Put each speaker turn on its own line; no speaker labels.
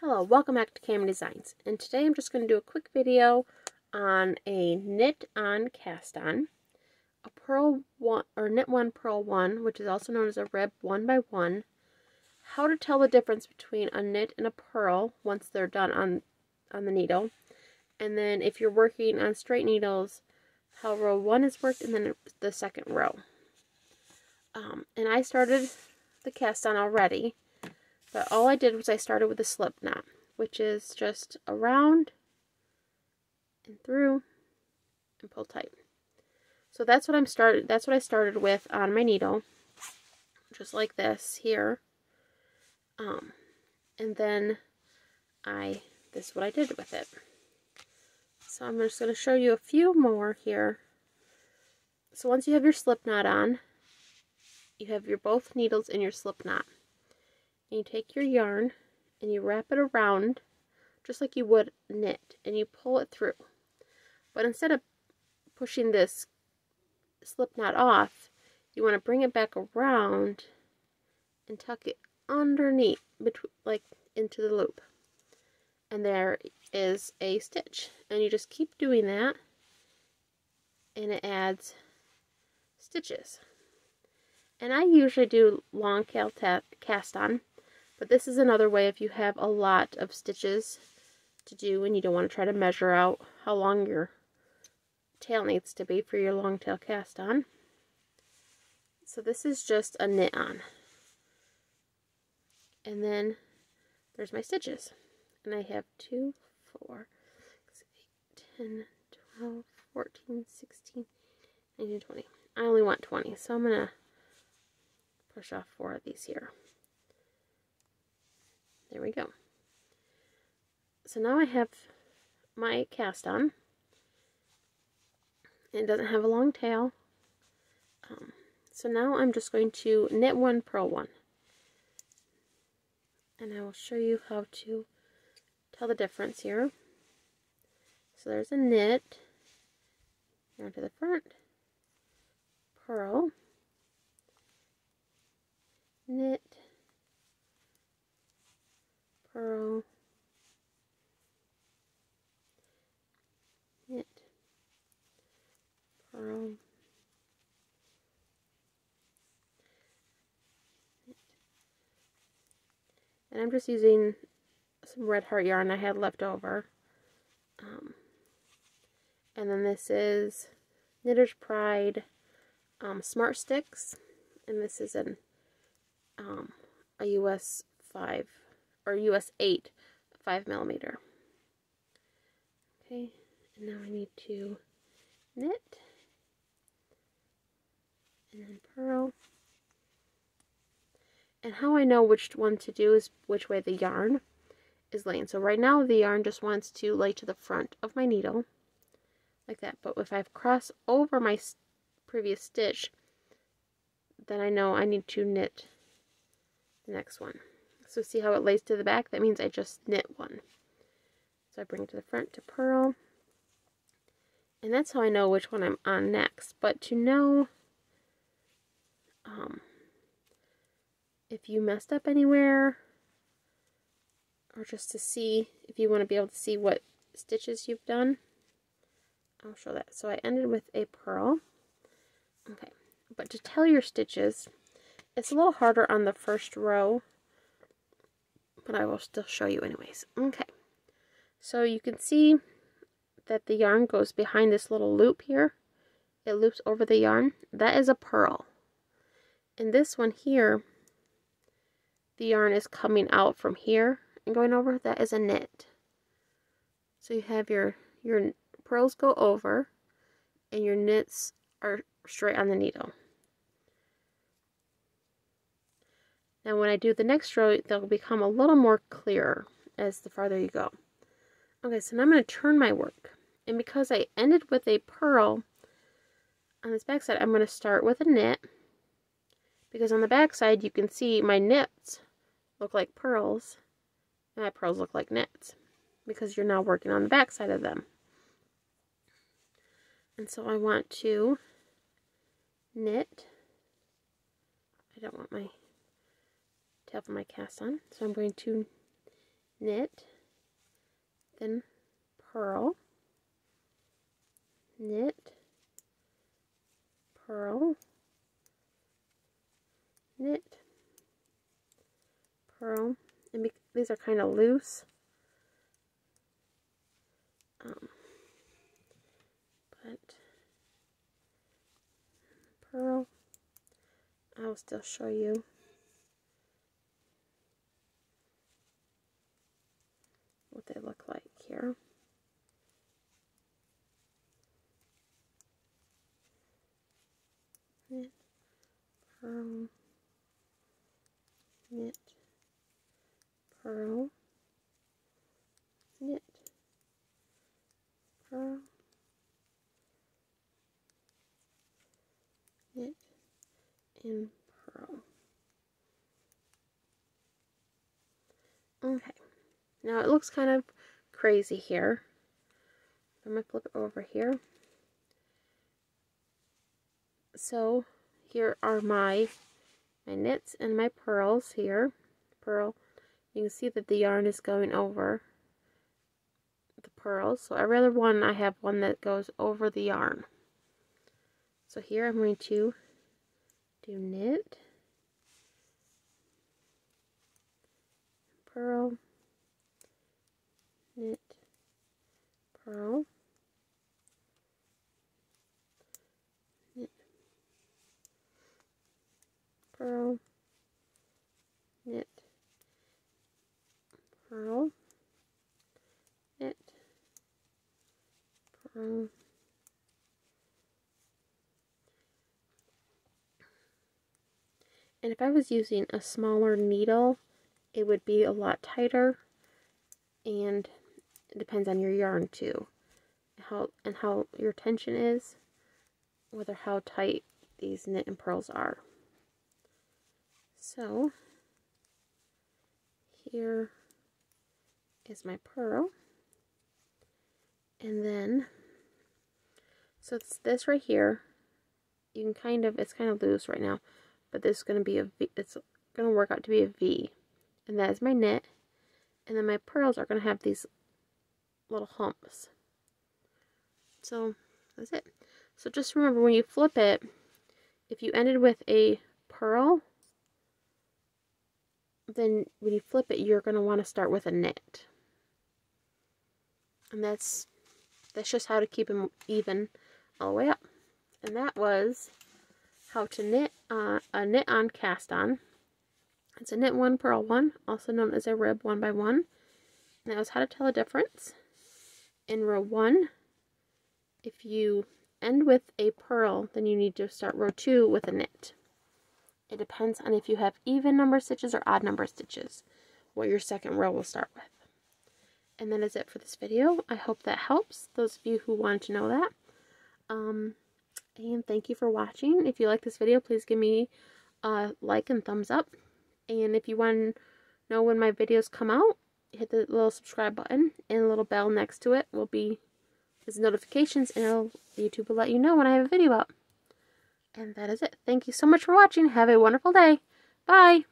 Hello, welcome back to Cami Designs, and today I'm just going to do a quick video on a knit on cast on, a purl one or knit one purl one, which is also known as a rib 1x1, how to tell the difference between a knit and a purl once they're done on the needle, and then if you're working on straight needles, how row 1 is worked, and then the second row. And I started the cast on already. But all I did was I started with a slip knot, which is just around and through and pull tight. So that's what I started with on my needle, just like this here. And then this is what I did with it. So I'm just going to show you a few more here. So once you have your slip knot on, you have your both needles in your slip knot. And you take your yarn and you wrap it around just like you would knit, and you pull it through. But instead of pushing this slip knot off, you want to bring it back around and tuck it underneath, like into the loop. And there is a stitch. And you just keep doing that, and it adds stitches. And I usually do long cast on. But this is another way if you have a lot of stitches to do and you don't want to try to measure out how long your tail needs to be for your long tail cast on. So this is just a knit on. And then there's my stitches. And I have 2, 4, 6, 8, 10, 12, 14, 16, 19, 20. I only want 20, so I'm going to push off 4 of these here. There we go. So now I have my cast on. It doesn't have a long tail. So now I'm just going to knit one, purl one. And I will show you how to tell the difference here. So there's a knit. Down to the front. Purl. Knit. Purl, knit, purl, knit. And I'm just using some red heart yarn I had left over. And then this is Knitter's Pride Smart Sticks, and this is a US 5 or US 8 5mm. Okay, and now I need to knit and then purl. And how I know which one to do is which way the yarn is laying. So right now the yarn just wants to lay to the front of my needle like that. But if I've crossed over my previous stitch, then I know I need to knit the next one. So see how it lays to the back? That means I just knit one. So I bring it to the front to purl. And that's how I know which one I'm on next. But to know if you messed up anywhere, or just to see if you want to be able to see what stitches you've done, I'll show that. So I ended with a purl. Okay, but to tell your stitches, it's a little harder on the first row, but I will still show you anyways. Okay, so you can see that the yarn goes behind this little loop here. It loops over the yarn. That is a purl. And this one here, the yarn is coming out from here and going over. That is a knit. So you have your purls go over and your knits are straight on the needle. Now when I do the next row, they'll become a little more clear as the farther you go. Okay, so now I'm going to turn my work. And because I ended with a purl on this back side, I'm going to start with a knit. Because on the back side, you can see my knits look like purls, and my purls look like knits. Because you're now working on the back side of them. And so I want to knit. I don't want my tail for my cast on, so I'm going to knit, then purl, knit, purl, knit, purl, and these are kind of loose, but purl. I'll still show you. What they look like here. Knit, purl, knit, purl, knit, purl, knit, and purl. Okay, now it looks kind of crazy here. I'm going to flip it over here. So here are my knits and my purls here. Purl. You can see that the yarn is going over the purls. So every other one, I have one that goes over the yarn. So here I'm going to do knit, purl, knit, purl, knit, purl, knit, purl, knit, purl, and if I was using a smaller needle, it would be a lot tighter, and it depends on your yarn too, how your tension is, whether how tight these knit and purls are. So here is my purl, and then so it's this right here. You can kind of, it's kind of loose right now, but this is going to be a V. It's going to work out to be a V, and that is my knit, and then my purls are going to have these little humps. So that's it. So just remember, when you flip it, if you ended with a purl, then when you flip it, you're going to want to start with a knit. And that's just how to keep them even all the way up. And that was how to knit a knit on cast on. It's a knit 1, purl 1, also known as a rib 1 by 1. And that was how to tell the difference. In row 1, if you end with a purl, then you need to start row 2 with a knit. It depends on if you have even number stitches or odd number stitches, what your second row will start with. And that is it for this video. I hope that helps those of you who wanted to know that. And thank you for watching. If you like this video, please give me a like and thumbs up. And if you want to know when my videos come out, hit the little subscribe button, and a little bell next to it will be as notifications, and YouTube will let you know when I have a video up. And that is it. Thank you so much for watching. Have a wonderful day. Bye.